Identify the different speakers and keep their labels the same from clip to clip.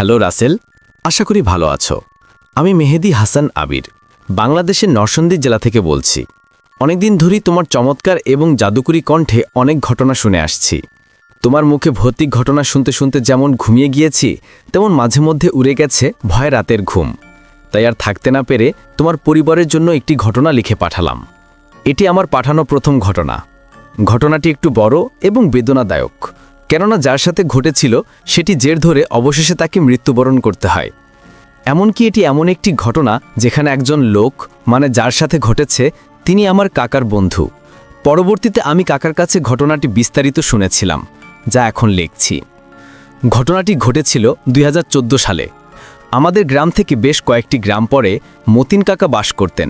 Speaker 1: Hello Rasel, আশা করি ভালো আছো। আমি মেহেদি হাসান আবির, বাংলাদেশের নরসিংদী জেলা থেকে বলছি। অনেকদিন ধরেই তোমার চমৎকার এবং জাদুকরী কণ্ঠে অনেক ঘটনা শুনে আসছি। তোমার মুখে ভৌতিক ঘটনা শুনতে শুনতে যেমন ঘুমিয়ে গিয়েছি, তেমন মাঝে মধ্যে উড়ে গেছে ভয় রাতের ঘুম। তাই আর থাকতে না পেরে তোমার পরিবারের জন্য একটি ঘটনা লিখে পাঠালাম। এটি আমার পাঠানো প্রথম ঘটনা। ঘটনাটি একটু বড় এবং বেদনাদায়ক, কেননা যার সাথে ঘটেছিল সেটি জের ধরে অবশেষে তাকে মৃত্যুবরণ করতে হয়। এমনকি এটি এমন একটি ঘটনা যেখানে একজন লোক, মানে যার সাথে ঘটেছে, তিনি আমার কাকার বন্ধু। পরবর্তীতে আমি কাকার কাছে ঘটনাটি বিস্তারিত শুনেছিলাম, যা এখন লিখছি। ঘটনাটি ঘটেছিল 2014 সালে। আমাদের গ্রাম থেকে বেশ কয়েকটি গ্রাম পরে মতিন কাকা বাস করতেন।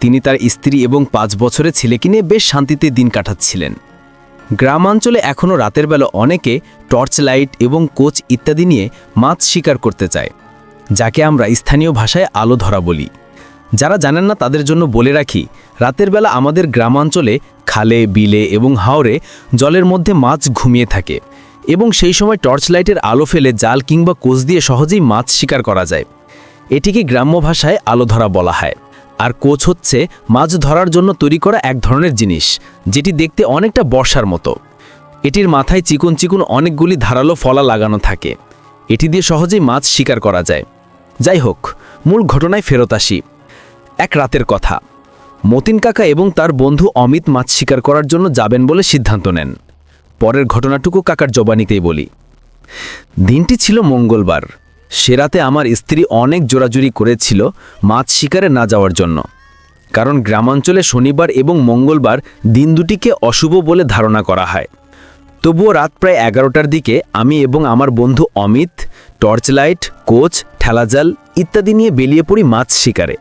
Speaker 1: তিনি তার স্ত্রী এবং 5 বছরের ছেলেকে নিয়ে বেশ শান্তিতে দিন কাটাচ্ছিলেন। গ্রামাঞ্চলে এখনও রাতের বেলা অনেকে টর্চ লাইট এবং কোচ ইত্যাদি নিয়ে মাছ শিকার করতে চায়, যাকে আমরা স্থানীয় ভাষায় আলো ধরা বলি। যারা জানেন না তাদের জন্য বলে রাখি, রাতের বেলা আমাদের গ্রামাঞ্চলে খালে, বিলে এবং হাওরে জলের মধ্যে মাছ ঘুমিয়ে থাকে এবং সেই সময় টর্চ লাইটের আলো ফেলে জাল কিংবা কোচ দিয়ে সহজেই মাছ শিকার করা যায়। এটিকে গ্রাম্য ভাষায় আলো ধরা বলা হয়। আর কোচ হচ্ছে মাছ ধরার জন্য তৈরি করা এক ধরনের জিনিস, যেটি দেখতে অনেকটা বর্ষার মতো। এটির মাথায় চিকন চিকন অনেকগুলি ধারালো ফলা লাগানো থাকে। এটি দিয়ে সহজেই মাছ শিকার করা যায়। যাই হোক, মূল ঘটনায় ফেরত আসি। এক রাতের কথা, মতিন কাকা এবং তার বন্ধু অমিত মাছ শিকার করার জন্য যাবেন বলে সিদ্ধান্ত নেন। পরের ঘটনাটুকু কাকার জবানিতেই বলি। দিনটি ছিল মঙ্গলবার। সে রাতে আমার স্ত্রী অনেক জোরাজুরি করেছিল মাছ শিকারে না যাওয়ার জন্য, কারণ গ্রামাঞ্চলে শনিবার এবং মঙ্গলবার দিন দুটিকে অশুভ বলে ধারণা করা হয়। তবুও রাত প্রায় 11টার দিকে আমি এবং আমার বন্ধু অমিত টর্চ লাইট, কোচ, ঠেলাজাল ইত্যাদি নিয়ে বেরিয়ে পড়ি মাছ শিকারে।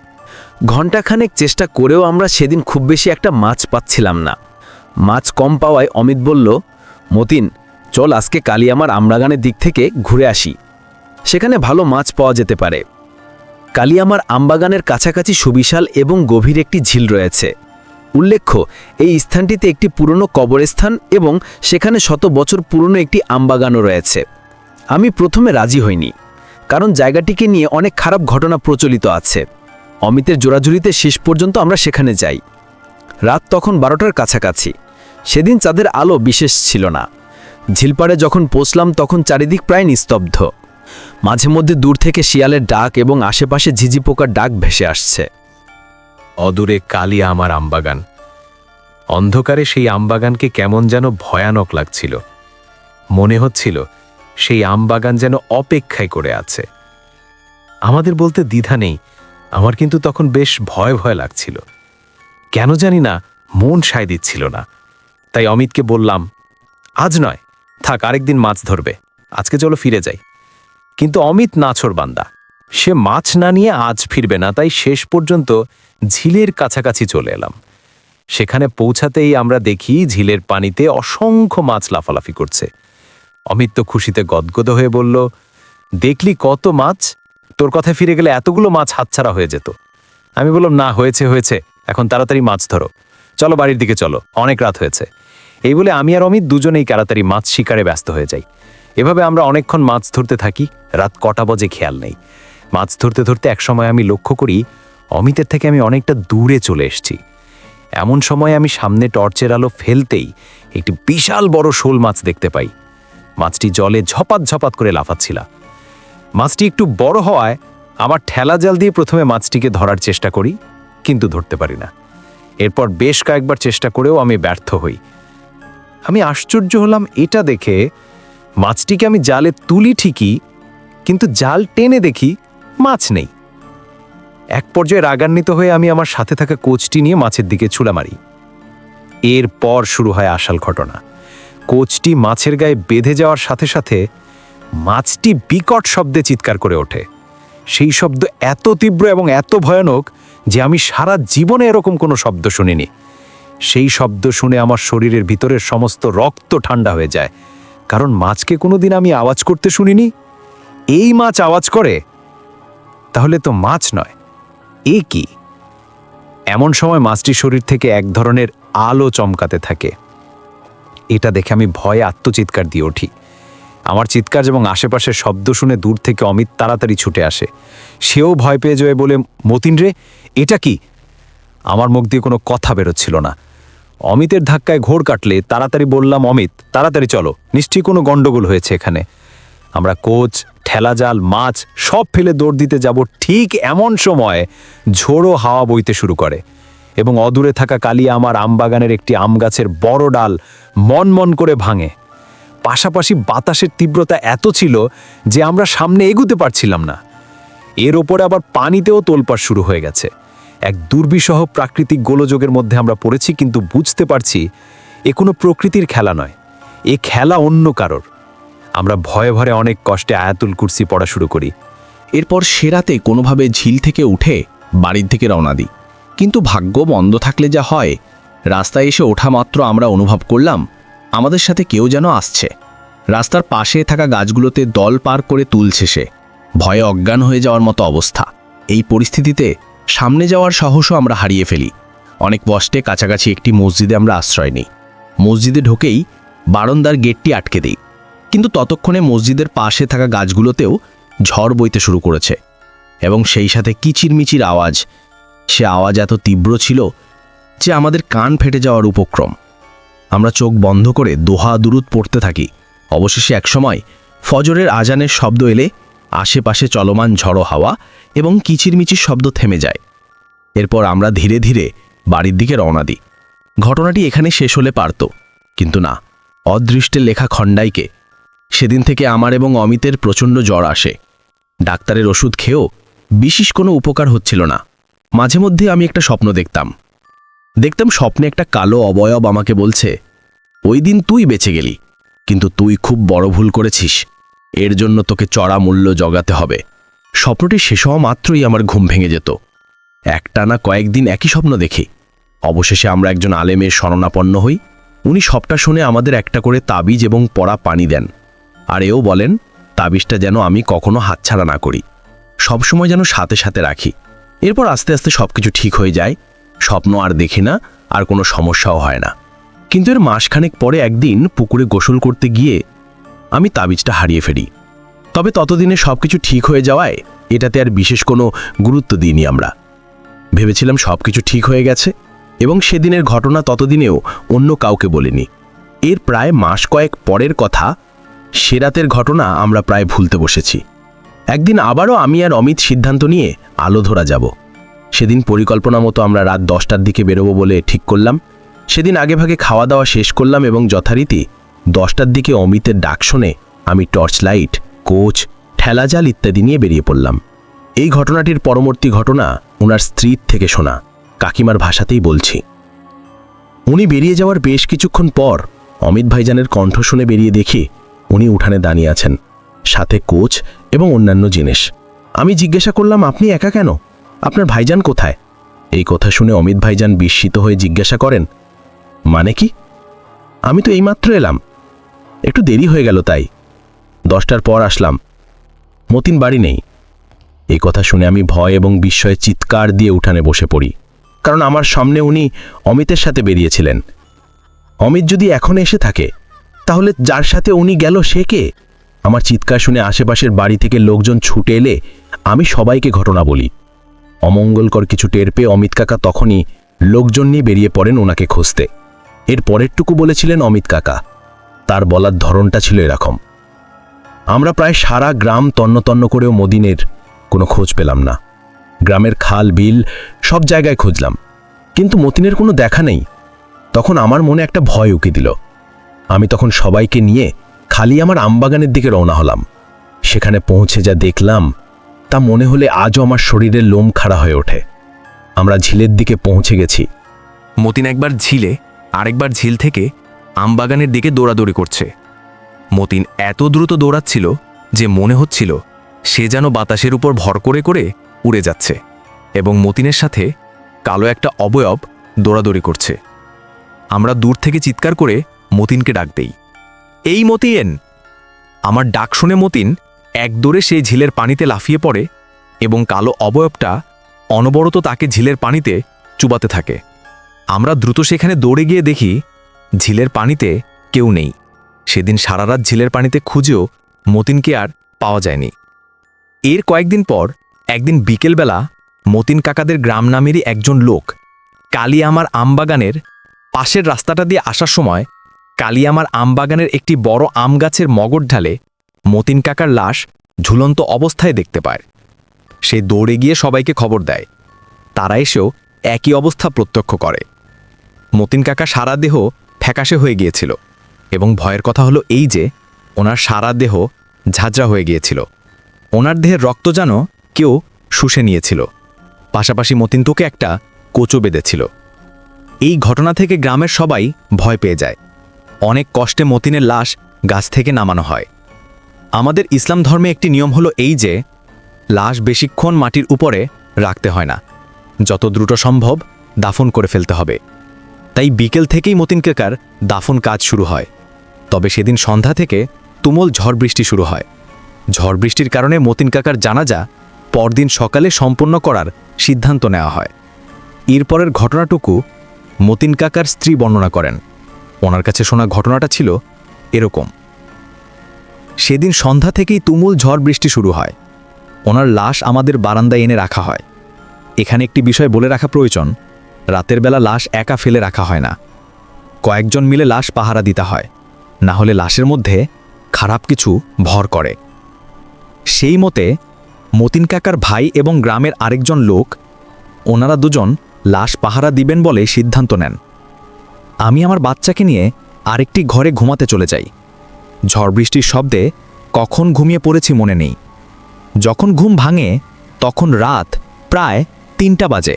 Speaker 1: ঘণ্টাখানেক চেষ্টা করেও আমরা সেদিন খুব বেশি একটা মাছ পাচ্ছিলাম না। মাছ কম পাওয়ায় অমিত বলল, মতিন, চল আজকে কালিয়ামার আমবাগানের দিক থেকে ঘুরে আসি, সেখানে ভালো মাছ পাওয়া যেতে পারে। কালিয়ামার আমবাগানের কাছাকাছি সুবিশাল এবং গভীর একটি ঝিল রয়েছে। উল্লেখ্য, এই স্থানটিতে একটি পুরনো কবরস্থান এবং সেখানে শত বছর পুরনো একটি আমবাগানও রয়েছে। আমি প্রথমে রাজি হইনি, কারণ জায়গাটিকে নিয়ে অনেক খারাপ ঘটনা প্রচলিত আছে। অমিতের জোরাজুরিতে শেষ পর্যন্ত আমরা সেখানে যাই। রাত তখন 12টার কাছাকাছি। সেদিন চাঁদের আলো বিশেষ ছিল না। ঝিলপাড়ে যখন পৌঁছলাম তখন চারিদিক প্রায় নিস্তব্ধ। মাঝে মধ্যে দূর থেকে শিয়ালের ডাক এবং আশেপাশে ঝিঝি পোকার ডাক ভেসে আসছে।
Speaker 2: অদূরে কালিয়া আমার আমবাগান। অন্ধকারে সেই আমবাগানকে কেমন যেন ভয়ানক লাগছিল। মনে হচ্ছিল সেই আমবাগান যেন অপেক্ষায় করে আছে। আমাদের বলতে দ্বিধা নেই, আমার কিন্তু তখন বেশ ভয় ভয় লাগছিল। কেন জানি না, মন সায় দিচ্ছিল না। তাই অমিতকে বললাম, আজ নয়, থাক, আরেকদিন মাছ ধরবে, আজকে চলো ফিরে যাই। কিন্তু অমিত নাছোড়বান্দা, সে মাছ না নিয়ে আজ ফিরবে না। তাই শেষ পর্যন্ত ঝিলের কাছাকাছি চলে এলাম। সেখানে পৌঁছাতেই আমরা দেখি ঝিলের পানিতে অসংখ্য মাছ লাফালাফি করছে। অমিত তো খুশিতে গদগদ হয়ে বলল, দেখলি কত মাছ, তোর কথায় ফিরে গেলে এতগুলো মাছ হাতছাড়া হয়ে যেত। আমি বললাম, না, হয়েছে হয়েছে, এখন তাড়াতাড়ি মাছ ধরো, চলো বাড়ির দিকে চলো, অনেক রাত হয়েছে। এই বলে আমি আর অমিত দুজনেই তাড়াতাড়ি মাছ শিকারে ব্যস্ত হয়ে যাই। এভাবে আমরা অনেকক্ষণ মাছ ধরতে থাকি। রাত কটা বাজে খেয়াল নেই। মাছ ধরতে ধরতে একসময় আমি লক্ষ্য করি অমিতের থেকে আমি অনেকটা দূরে চলে এসেছি। এমন সময় আমি সামনে টর্চের আলো ফেলতেই একটি বিশাল বড় শোল মাছ দেখতে পাই। মাছটি জলে ঝপাত ঝপাত করে লাফাচ্ছিল। মাছটি একটু বড় হওয়ায় আমার ঠেলা জাল দিয়ে প্রথমে মাছটিকে ধরার চেষ্টা করি, কিন্তু ধরতে পারি না। এরপর বেশ কয়েকবার চেষ্টা করেও আমি ব্যর্থ হই। আমি আশ্চর্য হলাম এটা দেখে, মাছটিকে আমি জালে তুলি ঠিকই, কিন্তু জাল টেনে দেখি মাছ নেই। এক পর্যায়ে রাগান্বিত হয়ে আমি আমার সাথে থাকা কোচটি নিয়ে মাছের দিকে ছুড়া মারি। এরপর শুরু হয় আসল ঘটনা। কোচটি মাছের গায়ে বেঁধে যাওয়ার সাথে সাথে মাছটি বিকট শব্দে চিৎকার করে ওঠে। সেই শব্দ এত তীব্র এবং এত ভয়ানক যে আমি সারা জীবনে এরকম কোনো শব্দ শুনিনি। সেই শব্দ শুনে আমার শরীরের ভিতরের সমস্ত রক্ত ঠান্ডা হয়ে যায়, কারণ মাছকে কোনোদিন আমি আওয়াজ করতে শুনিনি। এই মাছ আওয়াজ করে, তাহলে তো মাছ নয়, এ কি? এমন সময় মাছটির শরীর থেকে এক ধরনের আলো চমকাতে থাকে। এটা দেখে আমি ভয়ে আত্মচিৎকার দিয়ে উঠি। আমার চিৎকার এবং আশেপাশের শব্দ শুনে দূর থেকে অমিত তাড়াতাড়ি ছুটে আসে। সেও ভয় পেয়ে যায় বলে, মতিন রে, এটা কি? আমার মুখ দিয়ে কোনো কথা বেরোচ্ছিল না। অমিতের ধাক্কায় ঘোর কাটলে তাড়াতাড়ি বললাম, অমিত তাড়াতাড়ি চলো, নিশ্চয়ই কোনো গন্ডগোল হয়েছে এখানে। আমরা কোচ, ঠেলা জাল, মাছ সব ফেলে দৌড় দিতে যাব, ঠিক এমন সময় ঝোড়ো হাওয়া বইতে শুরু করে এবং অদূরে থাকা কালিয়া আমার আমবাগানের একটি আম গাছের বড় ডাল মন করে ভাঙে। পাশাপাশি বাতাসের তীব্রতা এত ছিল যে আমরা সামনে এগুতে পারছিলাম না। এর ওপরে আবার পানিতেও তোলপাড় শুরু হয়ে গেছে। এক দুর্বিষহ প্রাকৃতিক গোলযোগের মধ্যে আমরা পড়েছি, কিন্তু বুঝতে পারছি এ কোনো প্রকৃতির খেলা নয়, এ খেলা অন্য কারোর। আমরা ভয়ে ভয়ে অনেক কষ্টে আয়াতুল কুরসি পড়া শুরু করি।
Speaker 3: এরপর সে রাতে কোনোভাবে ঝিল থেকে উঠে বাড়ির থেকে রওনা দিই। কিন্তু ভাগ্য বন্ধ থাকলে যা হয়, রাস্তায় এসে ওঠা মাত্র আমরা অনুভব করলাম আমাদের সাথে কেউ যেন আসছে। রাস্তার পাশে থাকা গাছগুলোতে দল পার করে তুলছে সে। ভয়ে অজ্ঞান হয়ে যাওয়ার মতো অবস্থা। এই পরিস্থিতিতে সামনে যাওয়ার সাহসও আমরা হারিয়ে ফেলি। অনেক কষ্টে কাছাকাছি একটি মসজিদে আমরা আশ্রয় নিই। মসজিদে ঢোকেই বারান্দার গেটটি আটকে দিই, কিন্তু ততক্ষণে মসজিদের পাশে থাকা গাছগুলোতেও ঝড় বইতে শুরু করেছে এবং সেই সাথে কিচিরমিচির আওয়াজ। সে আওয়াজ এত তীব্র ছিল যে আমাদের কান ফেটে যাওয়ার উপক্রম। আমরা চোখ বন্ধ করে দোহা দুরুদ পড়তে থাকি। অবশেষে একসময় ফজরের আজানের শব্দ এলে আশেপাশে চলমান ঝড়ো হাওয়া এবং কিচিরমিচির শব্দ থেমে যায়। এরপর আমরা ধীরে ধীরে বাড়ির দিকে রওনা দিই। ঘটনাটি এখানে শেষ হলে পারত, কিন্তু না, অদৃষ্টের লেখা খণ্ডাইকে। সেদিন থেকে আমার এবং অমিতের প্রচণ্ড জ্বর আসে। ডাক্তারের ওষুধ খেয়েও বিশেষ কোনো উপকার হচ্ছিল না। মাঝে মধ্যে আমি একটা স্বপ্ন দেখতাম স্বপ্নে একটা কালো অবয়ব আমাকে বলছে, ওই দিন তুই বেঁচে গেলি, কিন্তু তুই খুব বড় ভুল করেছিস, এর জন্য তোকে চড়া মূল্য জগাতে হবে। স্বপ্নটি শেষ হওয়া মাত্রই আমার ঘুম ভেঙে যেত। একটানা কয়েকদিন একই স্বপ্ন দেখি। অবশেষে আমরা একজন আলেমের শরণাপন্ন হই। উনি সবটা শুনে আমাদের একটা করে তাবিজ এবং পড়া পানি দেন, আর এও বলেন তাবিজটা যেন আমি কখনো হাতছাড়া না করি, সবসময় যেন সাথে সাথে রাখি। এরপর আস্তে আস্তে সবকিছু ঠিক হয়ে যায়। স্বপ্ন আর দেখি না, আর কোনো সমস্যাও হয় না। কিন্তু এর মাসখানেক পরে একদিন পুকুরে গোসল করতে গিয়ে আমি তাবিজটা হারিয়ে ফেলি। তবে ততদিনে সবকিছু ঠিক হয়ে যাওয়ায় এটাতে আর বিশেষ কোনো গুরুত্ব দিইনি। আমরা ভেবেছিলাম সবকিছু ঠিক হয়ে গেছে এবং সেদিনের ঘটনা ততদিনেও অন্য কাউকে বলিনি। এর প্রায় মাস কয়েক পরের কথা, সে রাতের ঘটনা আমরা প্রায় ভুলতে বসেছি। একদিন আবারও আমি আর অমিত সিদ্ধান্ত নিয়ে আলো ধরা যাব। সেদিন পরিকল্পনা মতো আমরা রাত 10টার দিকে বেরোবো বলে ঠিক করলাম। সেদিন আগেভাগে খাওয়া দাওয়া শেষ করলাম এবং যথারীতি 10টার দিকে অমিতের ডাক শুনে আমি টর্চ লাইট, কোচ, ঠেলা জাল ইত্যাদি নিয়ে বেরিয়ে পড়লাম। এই ঘটনাটির পরবর্তী ঘটনা ওনার স্ত্রীর থেকে শোনা, কাকিমার ভাষাতেই বলছি। উনি বেরিয়ে যাওয়ার বেশ কিছুক্ষণ পর অমিত ভাইজানের কণ্ঠ শুনে বেরিয়ে দেখি উনি উঠানে দাঁড়িয়ে আছেন, সাথে কোচ এবং অন্যান্য জিনিস। আমি জিজ্ঞাসা করলাম, আপনি একা কেন? আপনার ভাইজান কোথায়? এই কথা শুনে অমিত ভাইজান বিস্মিত হয়ে জিজ্ঞাসা করেন, মানে কি? আমি তো এইমাত্র এলাম, একটু দেরি হয়ে গেল তাই। 10টার পর আসলাম, মতিন বাড়ি নেই। এই কথা শুনে আমি ভয় এবং বিস্ময়ে চিৎকার দিয়ে উঠানে বসে পড়ি, কারণ আমার সামনে উনি অমিতের সাথে বেরিয়েছিলেন। অমিত যদি এখন এসে থাকে, তাহলে যার সাথে উনি গেল সে কে? আমার চিৎকার শুনে আশেপাশের বাড়ি থেকে লোকজন ছুটে এলে আমি সবাইকে ঘটনা বলি। অমঙ্গলকর কিছু টের পেয়ে অমিত কাকা তখনই লোকজন নিয়ে বেরিয়ে পড়েন ওনাকে খুঁজতে। এর পরেরটুকু বলেছিলেন অমিত কাকা। তার বলার ধরনটা ছিল এরকম, আমরা প্রায় সারা গ্রাম তন্ন করেও মতিনের কোনো খোঁজ পেলাম না। গ্রামের খাল বিল সব জায়গায় খুঁজলাম, কিন্তু মতিনের কোনো দেখা নেই। তখন আমার মনে একটা ভয় উকি দিল। আমি তখন সবাইকে নিয়ে খালি আমার আমবাগানের দিকে রওনা হলাম। সেখানে পৌঁছে যা দেখলাম তা মনে হলে আজও আমার শরীরের লোম খাড়া হয়ে ওঠে। আমরা ঝিলের দিকে পৌঁছে গেছি।
Speaker 4: মতিন একবার ঝিলে, আরেকবার ঝিল থেকে আমবাগানের দিকে দৌড়াদৌড়ি করছে। মতিন এত দ্রুত দৌড়াচ্ছিল যে মনে হচ্ছিল সে যেন বাতাসের উপর ভর করে করে উড়ে যাচ্ছে, এবং মতিনের সাথে কালো একটা অবয়ব দৌড়াদৌড়ি করছে। আমরা দূর থেকে চিৎকার করে মতিনকে ডাক দেই, এই মতিন! আমার ডাক শুনে মতিন এক দৌড়ে সেই ঝিলের পানিতে লাফিয়ে পড়ে এবং কালো অবয়বটা অনবরত তাকে ঝিলের পানিতে চুবাতে থাকে। আমরা দ্রুত সেখানে দৌড়ে গিয়ে দেখি ঝিলের পানিতে কেউ নেই। সেদিন সারা রাত ঝিলের পানিতে খুঁজেও মতিনকে আর পাওয়া যায়নি। এর কয়েকদিন পর একদিন বিকেলবেলা মতিন কাকাদের গ্রাম নামেরই একজন লোক কালিয়ামার আমবাগানের পাশের রাস্তাটা দিয়ে আসার সময় কালিয়ামার আমবাগানের একটি বড় আম গাছের মগর ঢালে মতিন কাকার লাশ ঝুলন্ত অবস্থায় দেখতে পায়। সে দৌড়ে গিয়ে সবাইকে খবর দেয়। তারা এসেও একই অবস্থা প্রত্যক্ষ করে। মতিন কাকা সারা দেহ ফ্যাকাশে হয়ে গিয়েছিল এবং ভয়ের কথা হলো এই যে ওনার সারা দেহ ঝাঁঝরা হয়ে গিয়েছিল। ওনার দেহের রক্ত যেন কেউ শুষে নিয়েছিল। পাশাপাশি মতিন তোকে একটা কোচো বেঁধেছিল। এই ঘটনা থেকে গ্রামের সবাই ভয় পেয়ে যায়। অনেক কষ্টে মতিনের লাশ গাছ থেকে নামানো হয়। আমাদের ইসলাম ধর্মে একটি নিয়ম হলো এই যে লাশ বেশিক্ষণ মাটির উপরে রাখতে হয় না, যত দ্রুত সম্ভব দাফন করে ফেলতে হবে। তাই বিকেল থেকেই মতিন কাকার দাফন কাজ শুরু হয়। তবে সেদিন সন্ধ্যা থেকে তুমুল ঝড় বৃষ্টি শুরু হয়। ঝড় বৃষ্টির কারণে মতিন কাকার জানাজা পরদিন সকালে সম্পন্ন করার সিদ্ধান্ত নেওয়া হয়। এরপরের ঘটনাটুকু মতিন কাকার স্ত্রী বর্ণনা করেন। ওনার কাছে শোনা ঘটনাটা ছিল এরকম। সেদিন সন্ধ্যা থেকেই তুমুল ঝড় বৃষ্টি শুরু হয়। ওনার লাশ আমাদের বারান্দায় এনে রাখা হয়। এখানে একটি বিষয় বলে রাখা প্রয়োজন, রাতের বেলা লাশ একা ফেলে রাখা হয় না, কয়েকজন মিলে লাশ পাহারা দিতে হয়, না হলে লাশের মধ্যে খারাপ কিছু ভর করে। সেই মতে মতিন কাকার ভাই এবং গ্রামের আরেকজন লোক, ওনারা দুজন লাশ পাহারা দিবেন বলে সিদ্ধান্ত নেন। আমি আমার বাচ্চাকে নিয়ে আরেকটি ঘরে ঘুমাতে চলে যাই। ঝড় বৃষ্টির শব্দে কখন ঘুমিয়ে পড়েছি মনে নেই। যখন ঘুম ভাঙে তখন রাত প্রায় 3টা বাজে।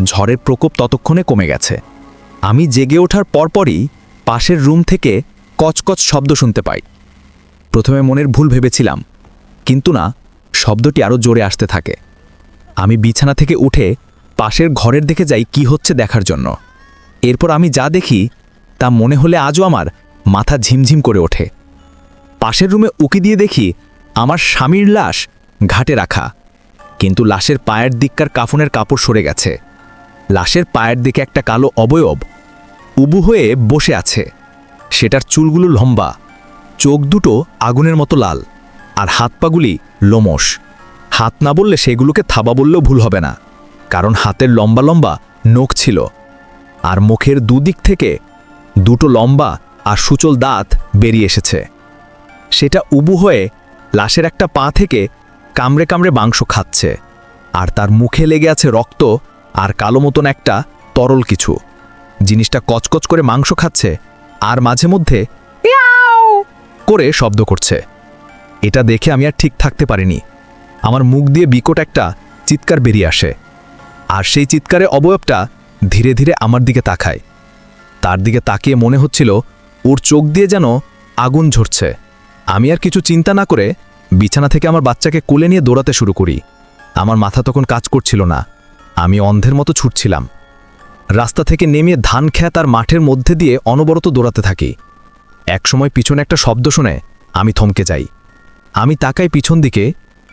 Speaker 4: ঝড়ের প্রকোপ ততক্ষণে কমে গেছে। আমি জেগে ওঠার পরপরই পাশের রুম থেকে কচকচ শব্দ শুনতে পাই। প্রথমে মনের ভুল ভেবেছিলাম, কিন্তু না, শব্দটি আরও জোরে আসতে থাকে। আমি বিছানা থেকে উঠে পাশের ঘরের দিকে যাই কি হচ্ছে দেখার জন্য। এরপর আমি যা দেখি তা মনে হলে আজও আমার মাথা ঝিমঝিম করে ওঠে। পাশের রুমে উকি দিয়ে দেখি আমার স্বামীর লাশ ঘাটে রাখা, কিন্তু লাশের পায়ের দিককার কাফনের কাপড় সরে গেছে। লাশের পায়ের দিকে একটা কালো অবয়ব উবু হয়ে বসে আছে। সেটার চুলগুলো লম্বা, চোখ দুটো আগুনের মতো লাল, আর হাত পাগুলি লোমশ। হাত না বললে সেগুলোকে থাবা বললেও ভুল হবে না, কারণ হাতের লম্বা লম্বা নখ ছিল, আর মুখের দুদিক থেকে দুটো লম্বা আর সূচল দাঁত বেরিয়ে এসেছে। সেটা উবু হয়ে লাশের একটা পা থেকে কামড়ে কামড়ে মাংস খাচ্ছে, আর তার মুখে লেগে আছে রক্ত আর কালো মতন একটা তরল কিছু। জিনিসটা কচকচ করে মাংস খাচ্ছে আর মাঝে মধ্যে ইয়াও করে শব্দ করছে। এটা দেখে আমি আর ঠিক থাকতে পারিনি। আমার মুখ দিয়ে বিকট একটা চিৎকার বেরিয়ে আসে, আর সেই চিৎকারে অবয়বটা ধীরে ধীরে আমার দিকে তাকায়। তার দিকে তাকিয়ে মনে হচ্ছিল ওর চোখ দিয়ে যেন আগুন ঝরছে। আমি আর কিছু চিন্তা না করে বিছানা থেকে আমার বাচ্চাকে কোলে নিয়ে দৌড়াতে শুরু করি। আমার মাথা তখন কাজ করছিল না, আমি অন্ধের মতো ছুটছিলাম। রাস্তা থেকে নেমে ধান খেত আর মাঠের মধ্যে দিয়ে অনবরত দৌড়াতে থাকি। একসময় পিছনে একটা শব্দ শুনে আমি থমকে যাই। আমি তাকাই পিছন দিকে,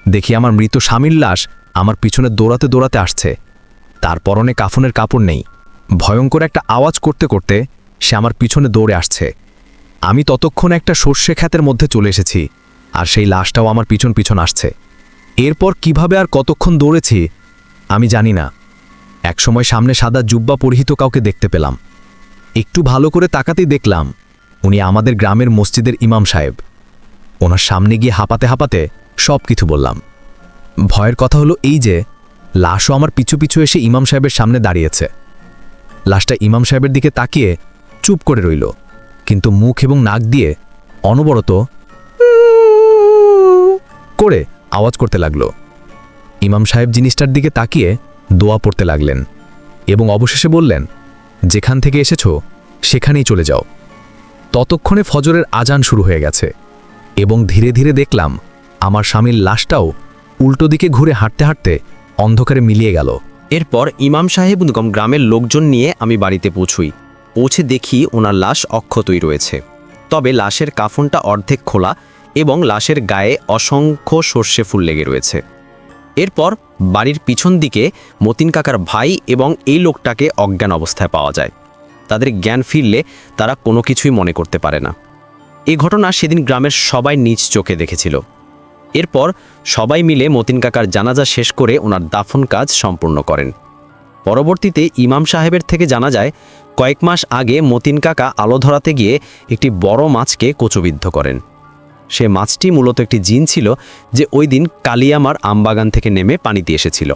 Speaker 4: দেখি আমার মৃত স্বামীর লাশ আমার পিছনে দৌড়াতে দৌড়াতে আসছে। তার পরনে কাফনের কাপড় নেই। ভয়ঙ্কর একটা আওয়াজ করতে করতে সে আমার পিছনে দৌড়ে আসছে। আমি ততক্ষণে একটা সর্ষে ক্ষেতের মধ্যে চলে এসেছি, আর সেই লাশটাও আমার পিছন পিছন আসছে। এরপর কিভাবে আর কতক্ষণ দৌড়েছি আমি জানি না। একসময় সামনে সাদা জুব্বা পরিহিত কাউকে দেখতে পেলাম। একটু ভালো করে তাকাতেই দেখলাম উনি আমাদের গ্রামের মসজিদের ইমাম সাহেব। ওনার সামনে গিয়ে হাঁপাতে হাঁপাতে সব কিছু বললাম। ভয়ের কথা হলো এই যে লাশও আমার পিছু পিছু এসে ইমাম সাহেবের সামনে দাঁড়িয়েছে। লাশটা ইমাম সাহেবের দিকে তাকিয়ে চুপ করে রইল, কিন্তু মুখ এবং নাক দিয়ে অনবরত করে আওয়াজ করতে লাগলো। ইমাম সাহেব জিনিসটার দিকে তাকিয়ে দোয়া পড়তে লাগলেন এবং অবশেষে বললেন, যেখান থেকে এসেছো সেখানেই চলে যাও। ততক্ষণে ফজরের আজান শুরু হয়ে গেছে এবং ধীরে ধীরে দেখলাম আমার স্বামীর লাশটাও উল্টো দিকে ঘুরে হাঁটতে হাঁটতে অন্ধকারে মিলিয়ে গেল।
Speaker 1: এরপর ইমাম সাহেব গ্রামের লোকজন নিয়ে আমি বাড়িতে পৌঁছে দেখি ওনার লাশ অক্ষতই রয়েছে, তবে লাশের কাফনটা অর্ধেক খোলা এবং লাশের গায়ে অসংখ্য সর্ষে ফুল লেগে রয়েছে। এরপর বাড়ির পিছন দিকে মতিন কাকার ভাই এবং এই লোকটাকে অজ্ঞান অবস্থায় পাওয়া যায়। তাদের জ্ঞান ফিরলে তারা কোনো কিছুই মনে করতে পারে না।
Speaker 5: এই ঘটনা সেদিন গ্রামের সবাই নিজ চোখে দেখেছিল। এরপর সবাই মিলে মতিন কাকার জানাজা শেষ করে ওনার দাফন কাজ সম্পূর্ণ করেন। পরবর্তীতে ইমাম সাহেবের থেকে জানা যায় কয়েক মাস আগে মতিন কাকা আলো ধরাতে গিয়ে একটি বড় মাছকে কোচবিদ্ধ করেন। সে মাছটি মূলত একটি জিন ছিল যে ওই দিন কালিয়ামার আমবাগান থেকে নেমে পানিতে এসেছিল।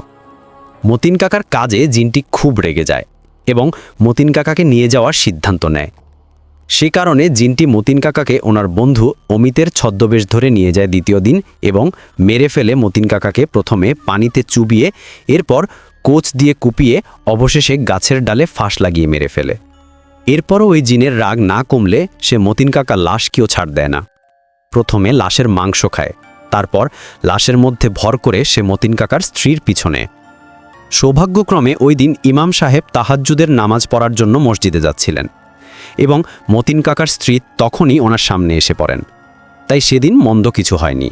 Speaker 5: মতিন কাকার কাজে জিনটি খুব রেগে যায় এবং মতিন কাকাকে নিয়ে যাওয়ার সিদ্ধান্ত নেয়। সে কারণে জিনটি মতিন কাকাকে ওনার বন্ধু অমিতের ছদ্মবেশ ধরে নিয়ে যায় দ্বিতীয় দিন এবং মেরে ফেলে মতিন কাকাকে প্রথমে পানিতে চুবিয়ে এরপর কোচ দিয়ে কুপিয়ে অবশেষে গাছের ডালে ফাঁস লাগিয়ে মেরে ফেলে। এরপরও ওই জিনের রাগ না কমলে সে মতিন কাকা লাশকেও ছাড় দেয় না। প্রথমে লাশের মাংস খায়, তারপর লাশের মধ্যে ভর করে সে মতিন কাকার স্ত্রীর পিছনে। সৌভাগ্যক্রমে ওই দিন ইমাম সাহেব তাহাজ্জুদের নামাজ পড়ার জন্য মসজিদে যাচ্ছিলেন এবং মতিন কাকার স্ত্রী তখনই ওনার সামনে এসে পড়েন। তাই সেদিন মন্দ কিছু হয়নি।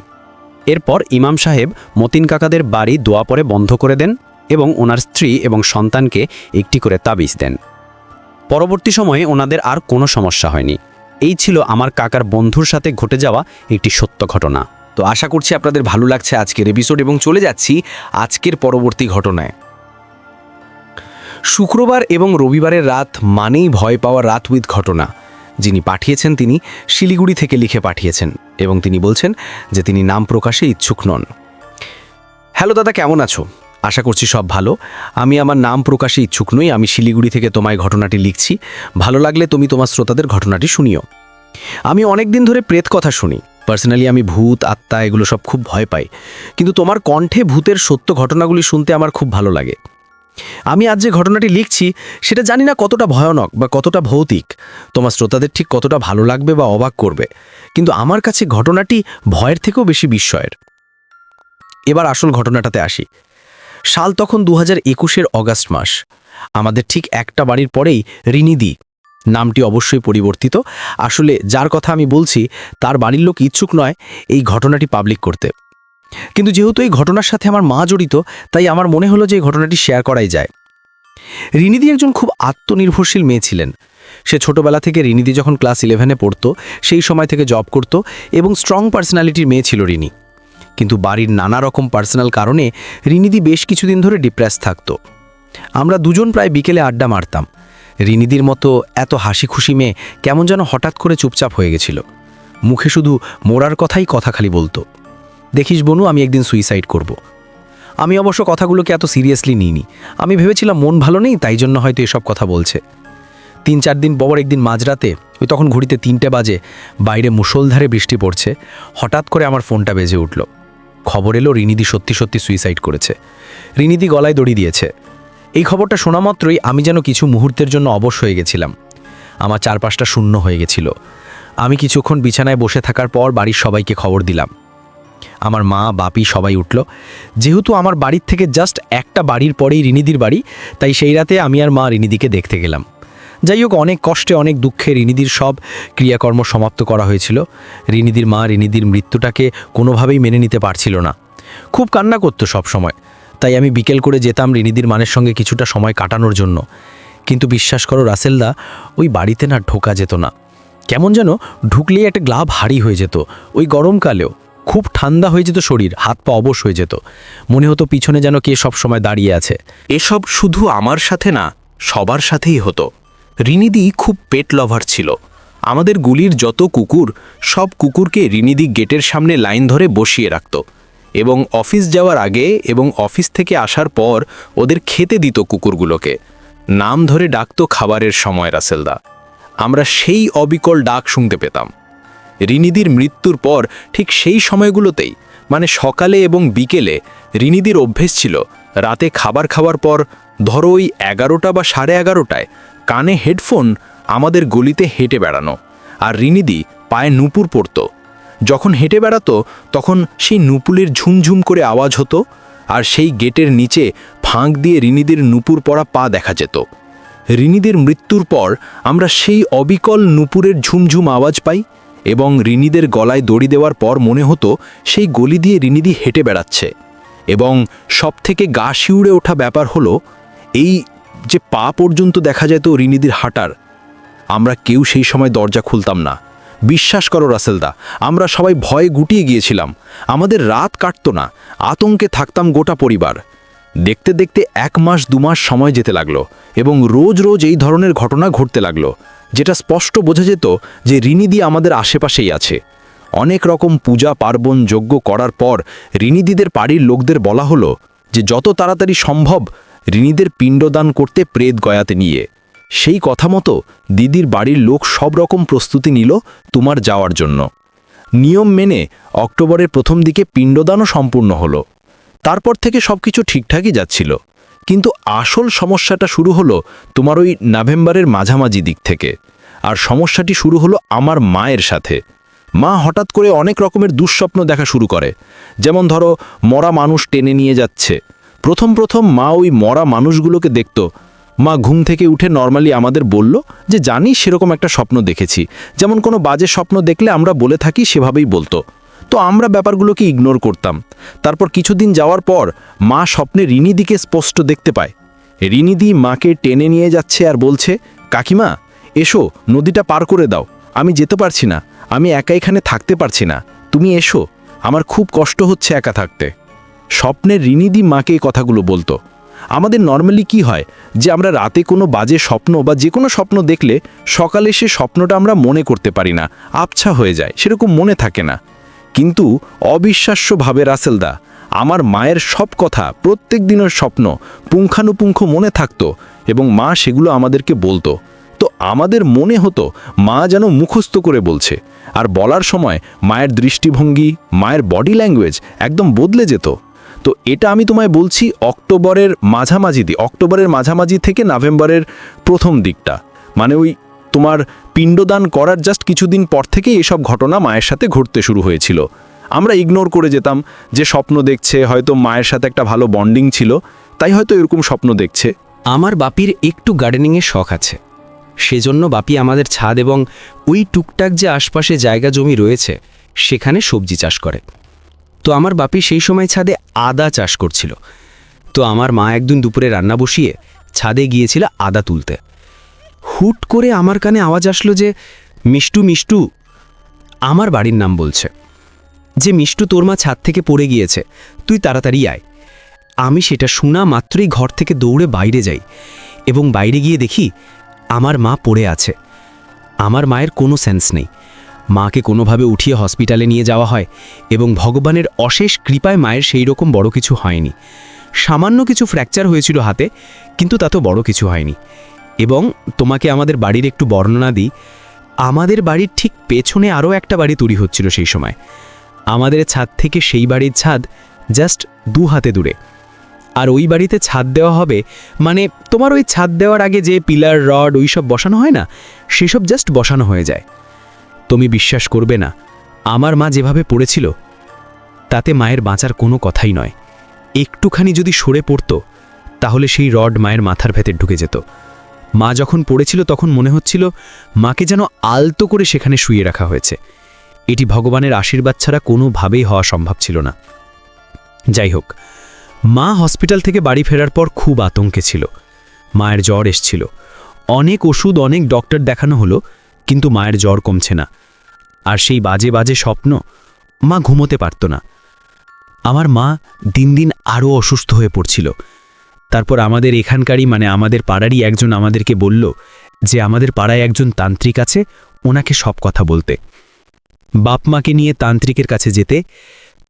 Speaker 5: এরপর ইমাম সাহেব মতিন কাকাদের বাড়ি দোয়া পরে বন্ধ করে দেন এবং ওনার স্ত্রী এবং সন্তানকে একটি করে তাবিজ দেন। পরবর্তী সময়ে ওনাদের আর কোনো সমস্যা হয়নি। এই ছিল আমার কাকার বন্ধুর সাথে ঘটে যাওয়া একটি সত্য ঘটনা।
Speaker 3: তো আশা করছি আপনাদের ভালো লাগছে আজকের এপিসোড এবং চলে যাচ্ছি আজকের পরবর্তী ঘটনায়। শুক্রবার এবং রবিবারের রাত মানেই ভয় পাওয়া রাত উইথ ঘটনা। যিনি পাঠিয়েছেন তিনি শিলিগুড়ি থেকে লিখে পাঠিয়েছেন এবং তিনি বলছেন যে তিনি নাম প্রকাশে ইচ্ছুক নন। হ্যালো দাদা, কেমন আছো? আশা করছি সব ভালো। আমি আমার নাম প্রকাশে ইচ্ছুক নই। আমি শিলিগুড়ি থেকে তোমায় ঘটনাটি লিখছি। ভালো লাগলে তুমি তোমার শ্রোতাদের ঘটনাটি শুনিও। আমি অনেক দিন ধরে প্রেত কথা শুনি। পার্সোনালি আমি ভূত, আত্মা এগুলো সব খুব ভয় পাই, কিন্তু তোমার কণ্ঠে ভূতের সত্য ঘটনাগুলি শুনতে আমার খুব ভালো লাগে। আমি আজ যে ঘটনাটি লিখছি সেটা জানি না কতটা ভয়ানক বা কতটা ভৌতিক, তোমার শ্রোতাদের ঠিক কতটা ভালো লাগবে বা অবাক করবে, কিন্তু আমার কাছে ঘটনাটি ভয়ের থেকেও বেশি বিস্ময়ের। এবার আসল ঘটনাটাতে আসি। সাল তখন 2021-এর অগাস্ট মাস। আমাদের ঠিক একটা বাড়ির পরেই রিনিদি, নামটি অবশ্যই পরিবর্তিত। আসলে যার কথা আমি বলছি তার বাড়ির লোক ইচ্ছুক নয় এই ঘটনাটি পাবলিক করতে, কিন্তু যেহেতু এই ঘটনার সাথে আমার মা জড়িত তাই আমার মনে হলো যে এই ঘটনাটি শেয়ার করাই যায়। রিনিদি একজন খুব আত্মনির্ভরশীল মেয়ে ছিলেন। সে ছোটবেলা থেকে, রিনিদি যখন ক্লাস 11-এ পড়তো সেই সময় থেকে জব করত এবং স্ট্রং পার্সোনালিটির মেয়ে ছিল রিনি। কিন্তু বাড়ির নানা রকম পার্সোনাল কারণে রিনিদি বেশ কিছুদিন ধরে ডিপ্রেস থাকতো। আমরা দুজন প্রায় বিকেলে আড্ডা মারতাম। রিনিদির মতো এত হাসি খুশি মেয়ে কেমন যেন হঠাৎ করে চুপচাপ হয়ে গেছিল। মুখে শুধু মোরার কথাই কথা খালি বলতো, দেখিস বনু আমি একদিন সুইসাইড করব। আমি অবশ্য কথাগুলোকে এত সিরিয়াসলি নিইনি। আমি ভেবেছিলাম মন ভালো নেই তাই জন্য হয়তো এসব কথা বলছে। 3-4 দিন পর একদিন মাঝরাতে, ওই তখন ঘড়িতে 3টে বাজে, বাইরে মুষলধারে বৃষ্টি পড়ছে, হঠাৎ করে আমার ফোনটা বেজে উঠল। খবর এলো রিনিদি সত্যি সত্যি সুইসাইড করেছে। রিনিদি গলায় দড়ি দিয়েছে। এই খবরটা শোনা মাত্রই আমি যেন কিছু মুহূর্তের জন্য অবশ হয়ে গেছিলাম। আমার চারপাশটা শূন্য হয়ে গেছিল। আমি কিছুক্ষণ বিছানায় বসে থাকার পর বাড়ির সবাইকে খবর দিলাম। আমার মা, বাপি সবাই উঠল। যেহেতু আমার বাড়ির থেকে জাস্ট একটা বাড়ির পরেই রিনিদির বাড়ি, তাই সেই রাতে আমি আর মা রিনিদিকে দেখতে গেলাম। যাই হোক, অনেক কষ্টে অনেক দুঃখে রিনিদির সব ক্রিয়াকর্ম সমাপ্ত করা হয়েছিল। রিনিদির মা রিনিদির মৃত্যুটাকে কোনোভাবেই মেনে নিতে পারছিল না, খুব কান্না করতো সব সময়। তাই আমি বিকেল করে যেতাম রিনিদির মানের সঙ্গে কিছুটা সময় কাটানোর জন্য। কিন্তু বিশ্বাস করো রাসেলদা, ওই বাড়িতে না ঢোকা যেত না। কেমন যেন ঢুকলেই একটা গ্লাভ ভারী হয়ে যেত। ওই গরমকালেও খুব ঠান্ডা হয়ে যেত শরীর, হাত পা অবশ হয়ে যেত। মনে হতো পিছনে যেন কে সব সময় দাঁড়িয়ে আছে।
Speaker 6: এসব শুধু আমার সাথে না, সবার সাথেই হতো। রিনিদি খুব পেট লভার ছিল। আমাদের গুলির যত কুকুর, সব কুকুরকে রিনিদি গেটের সামনে লাইন ধরে বসিয়ে রাখত এবং অফিস যাওয়ার আগে এবং অফিস থেকে আসার পর ওদের খেতে দিত কুকুরগুলোকে। নাম ধরে ডাকতো খাবারের সময় রাসেলদা। আমরা সেই অবিকল ডাক শুনতে পেতাম। রিনিদির মৃত্যুর পর ঠিক সেই সময়গুলোতেই, মানে সকালে এবং বিকেলে, রিনিদির অভ্যেস ছিল রাতে খাবার খাওয়ার পর, ধরো ওই 11টা বা 11:30টায়, কানে হেডফোন আমাদের গলিতে হেঁটে বেড়ানো। আর রিনিদি পায়ে নুপুর পরত। যখন হেঁটে বেড়াতো তখন সেই নুপুরের ঝুমঝুম করে আওয়াজ হতো, আর সেই গেটের নিচে ফাঁক দিয়ে রিনিদির নুপুর পরা পা দেখা যেত। রিনিদির মৃত্যুর পর আমরা সেই অবিকল নুপুরের ঝুমঝুম আওয়াজ পাই এবং রিনিদের গলায় দড়ি দেওয়ার পর মনে হতো সেই গলি দিয়ে রিনিদি হেঁটে বেড়াচ্ছে। এবং সবথেকে গা শিউড়ে ওঠা ব্যাপার হলো এই যে পা পর্যন্ত দেখা যেত রিনিদির হাঁটার। আমরা কেউ সেই সময় দরজা খুলতাম না, বিশ্বাস করো রাসেলদা, আমরা সবাই ভয়ে গুটিয়ে গিয়েছিলাম। আমাদের রাত কাটতো না, আতঙ্কে থাকতাম গোটা পরিবার। দেখতে দেখতে 1 মাস 2 মাস সময় যেতে লাগলো এবং রোজ রোজ এই ধরনের ঘটনা ঘটতে লাগলো, যেটা স্পষ্ট বোঝা যেত যে রিনিদি আমাদের আশেপাশেই আছে। অনেক রকম পূজা পার্বণ যজ্ঞ করার পর রিনিদিদের বাড়ির লোকদের বলা হলো যে যত তাড়াতাড়ি সম্ভব রিনিদের পিণ্ডদান করতে প্রেত গয়াতে নিয়ে। সেই কথা মতো দিদির বাড়ির লোক সব রকম প্রস্তুতি নিল তোমার যাওয়ার জন্য। নিয়ম মেনে অক্টোবরের প্রথম দিকে পিণ্ডদানও সম্পূর্ণ হলো। তারপর থেকে সবকিছু ঠিকঠাকই যাচ্ছিল, কিন্তু আসল সমস্যাটা শুরু হলো তোমার ওই নভেম্বরের মাঝামাঝি দিক থেকে। আর সমস্যাটি শুরু হলো আমার মায়ের সাথে। মা হঠাৎ করে অনেক রকমের দুঃস্বপ্ন দেখা শুরু করে। যেমন ধরো, মরা মানুষ টেনে নিয়ে যাচ্ছে। প্রথম মা ওই মরা মানুষগুলোকে দেখত। মা ঘুম থেকে উঠে নর্মালি আমাদের বলল যে জানি সেরকম একটা স্বপ্ন দেখেছি, যেমন কোনো বাজে স্বপ্ন দেখলে আমরা বলে থাকি সেভাবেই বলতো। তো আমরা ব্যাপারগুলোকে ইগনোর করতাম। তারপর কিছুদিন যাওয়ার পর মা স্বপ্নে রিনিদিকে স্পষ্ট দেখতে পায়। রিনিদি মাকে টেনে নিয়ে যাচ্ছে আর বলছে, কাকিমা এসো, নদীটা পার করে দাও, আমি যেতে পারছি না, আমি একা এখানে থাকতে পারছি না, তুমি এসো, আমার খুব কষ্ট হচ্ছে একা থাকতে। স্বপ্নের রিনিদি মাকে এই কথাগুলো বলতো। আমাদের নর্মালি কি হয় যে আমরা রাতে কোনো বাজে স্বপ্ন বা যে কোনো স্বপ্ন দেখলে সকালে সে স্বপ্নটা আমরা মনে করতে পারি না, আবছা হয়ে যায়, সেরকম মনে থাকে না। কিন্তু অবিশ্বাস্যভাবে রাসেলদা, আমার মায়ের সব কথা, প্রত্যেক দিনের স্বপ্ন পুঙ্খানুপুঙ্খ মনে থাকতো এবং মা সেগুলো আমাদেরকে বলতো। তো আমাদের মনে হতো মা যেন মুখস্থ করে বলছে, আর বলার সময় মায়ের দৃষ্টিভঙ্গি, মায়ের বডি ল্যাঙ্গুয়েজ একদম বদলে যেত। তো এটা আমি তোমায় বলছি অক্টোবরের মাঝামাঝি থেকে নভেম্বরের প্রথম দিকটা, মানে ওই তোমার পিণ্ডদান করার জাস্ট কিছুদিন পর থেকেই এসব ঘটনা মায়ের সাথে ঘটতে শুরু হয়েছিল। আমরা ইগনোর করে যেতাম যে স্বপ্ন দেখছে, হয়তো মায়ের সাথে একটা ভালো বন্ডিং ছিল, তাই হয়তো এরকম স্বপ্ন দেখছে।
Speaker 5: আমার বাপির একটু গার্ডেনিংয়ের শখ আছে, সেজন্য বাপি আমাদের ছাদ এবং ওই টুকটাক যে আশপাশে জায়গা জমি রয়েছে সেখানে সবজি চাষ করে। তো আমার বাপি সেই সময় ছাদে আদা চাষ করছিল। তো আমার মা একদিন দুপুরে রান্না বসিয়ে ছাদে গিয়েছিল আদা তুলতে। হুট করে আমার কানে আওয়াজ আসলো যে মিষ্টু মিষ্টু, আমার বাড়ির নাম বলছে, যে মিষ্টু তোর মা ছাদ থেকে পড়ে গিয়েছে, তুই তাড়াতাড়ি আয়। আমি সেটা শোনা মাত্রই ঘর থেকে দৌড়ে বাইরে যাই এবং বাইরে গিয়ে দেখি আমার মা পড়ে আছে। আমার মায়ের কোনো সেন্স নেই। মাকে কোনোভাবে উঠিয়ে হসপিটালে নিয়ে যাওয়া হয় এবং ভগবানের অশেষ কৃপায় মায়ের সেই রকম বড় কিছু হয়নি। সামান্য কিছু ফ্র্যাকচার হয়েছিল হাতে, কিন্তু তা তো বড় কিছু হয়নি। এবং তোমাকে আমাদের বাড়ির একটু বর্ণনা দিই। আমাদের বাড়ির ঠিক পেছনে আরও একটা বাড়ি তৈরি হচ্ছিল সেই সময়। আমাদের ছাদ থেকে সেই বাড়ির ছাদ জাস্ট 2 হাতে দূরে। আর ওই বাড়িতে ছাদ দেওয়া হবে, মানে তোমার ওই ছাদ দেওয়ার আগে যে পিলার রড ওই সব বসানো হয় না, সেসব জাস্ট বসানো হয়ে যায়। তুমি বিশ্বাস করবে না, আমার মা যেভাবে পড়েছিল তাতে মায়ের বাঁচার কোনো কথাই নয়। একটুখানি যদি সরে পড়তো তাহলে সেই রড মায়ের মাথার ভেতর ঢুকে যেত। মা যখন পড়েছিল তখন মনে হচ্ছিল মাকে যেন আলতো করে সেখানে শুইয়ে রাখা হয়েছে। এটি ভগবানের আশীর্বাদ ছাড়া কোনোভাবেই হওয়া সম্ভব ছিল না। যাই হোক, মা হসপিটাল থেকে বাড়ি ফেরার পর খুব আতঙ্কে ছিল। মায়ের জ্বর এসছিল, অনেক ওষুধ, অনেক ডক্টর দেখানো হলো, কিন্তু মায়ের জ্বর কমছে না। আর সেই বাজে বাজে স্বপ্ন, মা ঘুমোতে পারত না। আমার মা দিন দিন আরও অসুস্থ হয়ে পড়ছিল। তারপর আমাদের এখানকারই, মানে আমাদের পাড়ারই একজন আমাদেরকে বলল যে আমাদের পাড়ায় একজন তান্ত্রিক আছে, ওনাকে সব কথা বলতে। বাপ মাকে নিয়ে তান্ত্রিকের কাছে যেতে।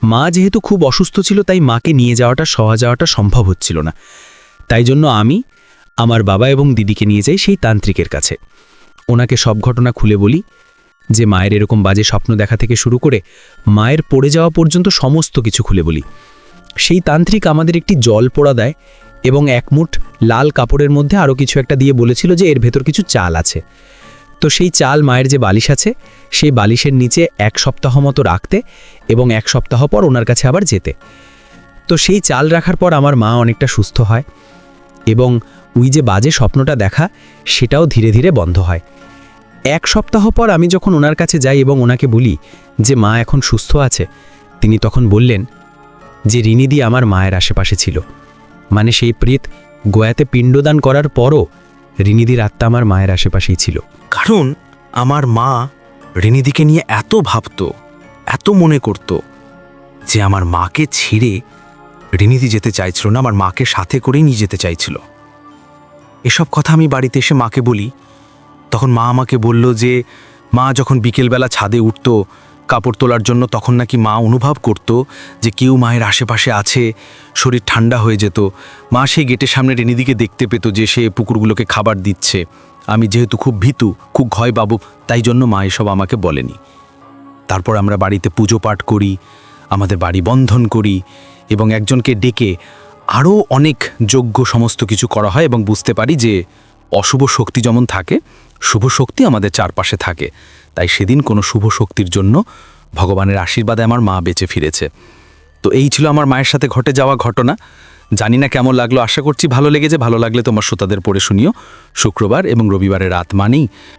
Speaker 5: মা যেহেতু খুব অসুস্থ ছিল, তাই মাকে নিয়ে যাওয়াটা সম্ভব হচ্ছিল না। তাই জন্য আমি, আমার বাবা এবং দিদিকে নিয়ে যাই সেই তান্ত্রিকের কাছে। ওনাকে সব ঘটনা খুলে বলি, যে মায়ের এরকম বাজে স্বপ্ন দেখা থেকে শুরু করে মায়ের পড়ে যাওয়া পর্যন্ত সমস্ত কিছু খুলে বলি। সেই তান্ত্রিক আমাদের একটি জল পোড়া দেয় এবং 1 মুঠ লাল কাপড়ের মধ্যে আরও কিছু একটা দিয়ে বলেছিল যে এর ভেতর কিছু চাল আছে। তো সেই চাল মায়ের যে বালিশ আছে সেই বালিশের নিচে 1 সপ্তাহ মতো রাখতে এবং 1 সপ্তাহ পর ওনার কাছে আবার যেতে। তো সেই চাল রাখার পর আমার মা অনেকটা সুস্থ হয় এবং ওই যে বাজে স্বপ্নটা দেখা সেটাও ধীরে ধীরে বন্ধ হয়। 1 সপ্তাহ পর আমি যখন ওনার কাছে যাই এবং ওনাকে বলি যে মা এখন সুস্থ আছে, তিনি তখন বললেন যে রিনিদি আমার মায়ের আশেপাশে ছিল। মানে সেই প্রেত গোয়াতে পিণ্ডদান করার পরও রিনিদির আত্মা আমার মায়ের আশেপাশেই ছিল।
Speaker 6: কারণ আমার মা
Speaker 4: রিনিদিকে নিয়ে এত ভাবত, এত মনে করত যে আমার মাকে ছেড়ে রিনিদি যেতে চাইছিল না, আমার মাকে সাথে করেই নিয়ে যেতে চাইছিল। এসব কথা আমি বাড়িতে এসে মাকে বলি। তখন মা আমাকে বলল যে মা যখন বিকেলবেলা ছাদে উঠত কাপড় তোলার জন্য, তখন নাকি মা অনুভব করত যে কেউ মায়ের আশেপাশে আছে, শরীর ঠান্ডা হয়ে যেত। মা সেই গেটের সামনে রিনিদিকে দেখতে পেত যে সে পুকুরগুলোকে খাবার দিচ্ছে। আমি যেহেতু খুব ভীতু, খুব ভয় পাবো, তাই জন্য মা এসব আমাকে বলেনি। তারপর আমরা বাড়িতে পুজো পাঠ করি, আমাদের বাড়ি বন্ধন করি এবং একজনকে ডেকে আরও অনেক যজ্ঞ সমস্ত কিছু করা হয় এবং বুঝতে পারি যে অশুভ শক্তি যেমন থাকে, শুভ শক্তি আমাদের চারপাশে থাকে। তাই সেদিন কোনো শুভ শক্তির জন্য ভগবানের আশীর্বাদে আমার মা বেঁচে ফিরেছে। তো এই ছিল আমার মায়ের সাথে ঘটে যাওয়া ঘটনা। জানি না কেমন লাগলো, আশা করছি ভালো লেগেছে। ভালো লাগলে তোমার শ্রোতাদের পড়ে শুনিও। শুক্রবার এবং রবিবারের রাত মানেই